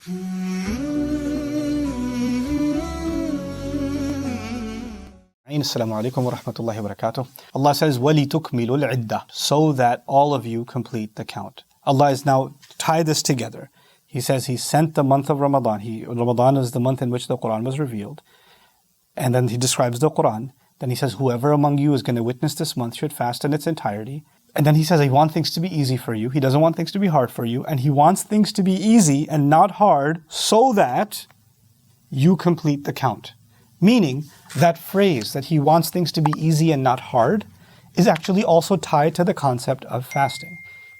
Assalamu alaikum wa rahmatullahi wa barakatuh. Allah says, وَلِتُكْمِلُوا الْعِدَّةِ, so that all of you complete the count. Allah is now tie this together. He says He sent the month of Ramadan. Ramadan is the month in which the Quran was revealed. And then He describes the Quran. Then He says, whoever among you is going to witness this month should fast in its entirety. And then He says, He wants things to be easy for you. He doesn't want things to be hard for you. And He wants things to be easy and not hard so that you complete the count. Meaning, that phrase that He wants things to be easy and not hard is actually also tied to the concept of fasting.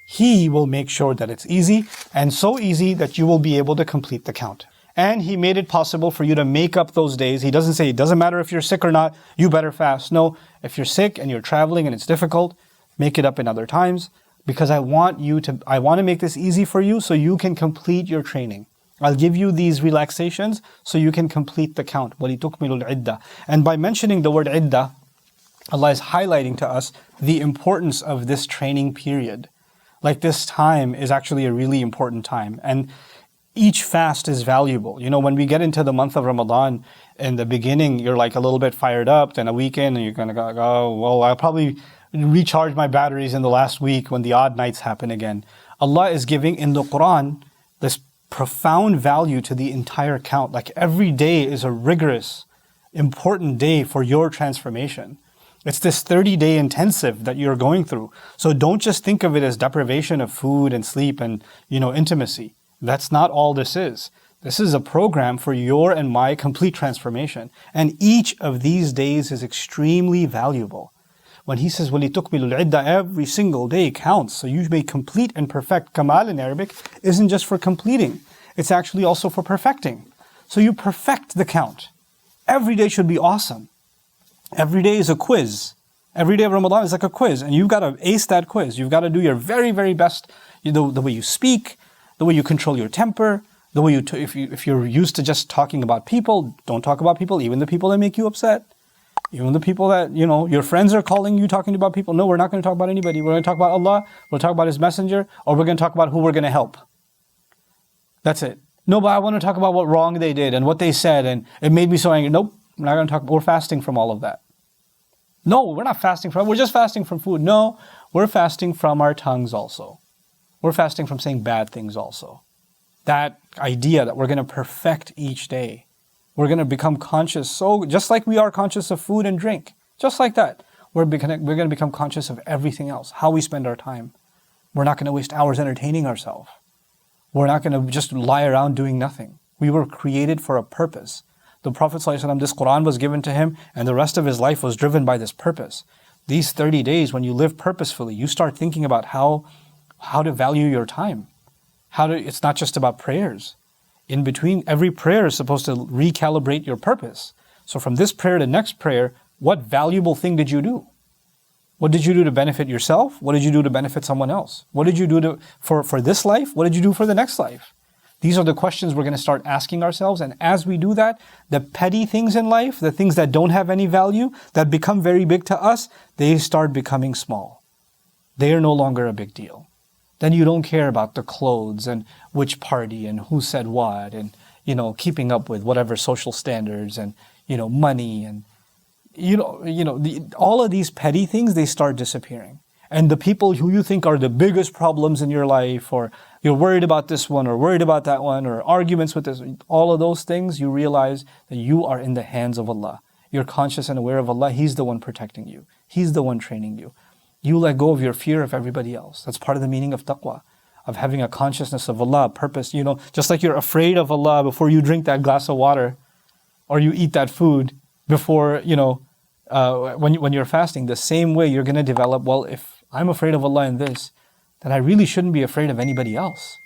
He will make sure that it's easy, and so easy that you will be able to complete the count. And He made it possible for you to make up those days. He doesn't say, it doesn't matter if you're sick or not, you better fast. No, if you're sick and you're traveling and it's difficult, make it up in other times, because I want to make this easy for you so you can complete your training. I'll give you these relaxations so you can complete the count. وَلِتُكْمِلُوا الْعِدَّةِ. And by mentioning the word iddah, Allah is highlighting to us the importance of this training period. Like, this time is actually a really important time. And each fast is valuable. You know, when we get into the month of Ramadan, in the beginning, you're like a little bit fired up. Then a weekend, and you're going to go, oh, well, I'll probably recharge my batteries in the last week when the odd nights happen again. Allah is giving in the Quran this profound value to the entire count. Like, every day is a rigorous, important day for your transformation. It's this 30-day intensive that you're going through. So don't just think of it as deprivation of food and sleep and, intimacy. That's not all this is. This is a program for your and my complete transformation. And each of these days is extremely valuable. When He says, وَلِتُكْمِلُوا الْعِدَّةِ, every single day counts. So you may complete and perfect. Kamal in Arabic isn't just for completing. It's actually also for perfecting. So you perfect the count. Every day should be awesome. Every day is a quiz. Every day of Ramadan is like a quiz. And you've got to ace that quiz. You've got to do your very, very best. The way you speak, the way you control your temper, the way if you're used to just talking about people, don't talk about people, even the people that make you upset. Even the people that, your friends are calling you, talking about people. No, we're not going to talk about anybody. We're going to talk about Allah, we'll talk about His messenger, or we're going to talk about who we're going to help. That's it. No, but I want to talk about what wrong they did and what they said, and it made me so angry. Nope, we're not going to talk. We're fasting from all of that. No, we're not fasting we're just fasting from food. No, we're fasting from our tongues also. We're fasting from saying bad things also. That idea that we're going to perfect each day. We're going to become conscious, so just like we are conscious of food and drink, just like that, we're going to become conscious of everything else, how we spend our time. We're not going to waste hours entertaining ourselves. We're not going to just lie around doing nothing. We were created for a purpose. The Prophet ﷺ, this Quran was given to him, and the rest of his life was driven by this purpose. These 30 days, when you live purposefully, you start thinking about how to value your time. It's not just about prayers. In between, every prayer is supposed to recalibrate your purpose. So from this prayer to next prayer, what valuable thing did you do? What did you do to benefit yourself? What did you do to benefit someone else? What did you do for this life? What did you do for the next life? These are the questions we're going to start asking ourselves. And as we do that, the petty things in life, the things that don't have any value, that become very big to us, they start becoming small. They are no longer a big deal. Then you don't care about the clothes and which party and who said what and, keeping up with whatever social standards and, money and, all of these petty things, they start disappearing. And the people who you think are the biggest problems in your life, or you're worried about this one or worried about that one, or arguments with this, all of those things, you realize that you are in the hands of Allah. You're conscious and aware of Allah. He's the one protecting you. He's the one training you. You let go of your fear of everybody else. That's part of the meaning of taqwa, of having a consciousness of Allah, purpose. Just like you're afraid of Allah before you drink that glass of water or you eat that food before, when you're fasting, the same way you're going to develop, well, if I'm afraid of Allah in this, then I really shouldn't be afraid of anybody else.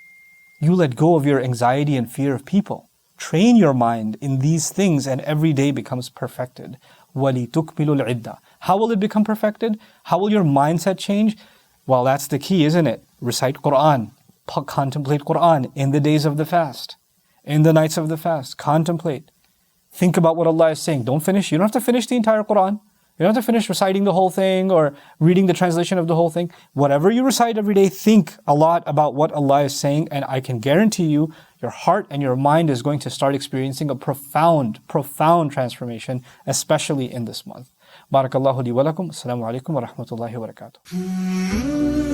You let go of your anxiety and fear of people. Train your mind in these things and every day becomes perfected. وَلِتُكْمِلُوا الْعِدَّةِ. How will it become perfected? How will your mindset change? Well, that's the key, isn't it? Recite Quran, contemplate Quran in the days of the fast, in the nights of the fast. Contemplate. Think about what Allah is saying. Don't finish. You don't have to finish the entire Quran. You don't have to finish reciting the whole thing or reading the translation of the whole thing. Whatever you recite every day, think a lot about what Allah is saying, and I can guarantee you, Your heart and your mind is going to start experiencing a profound transformation, especially in this month. Barakallahu li wa lakum. Assalamu alaikum wa rahmatullahi wa barakatuh.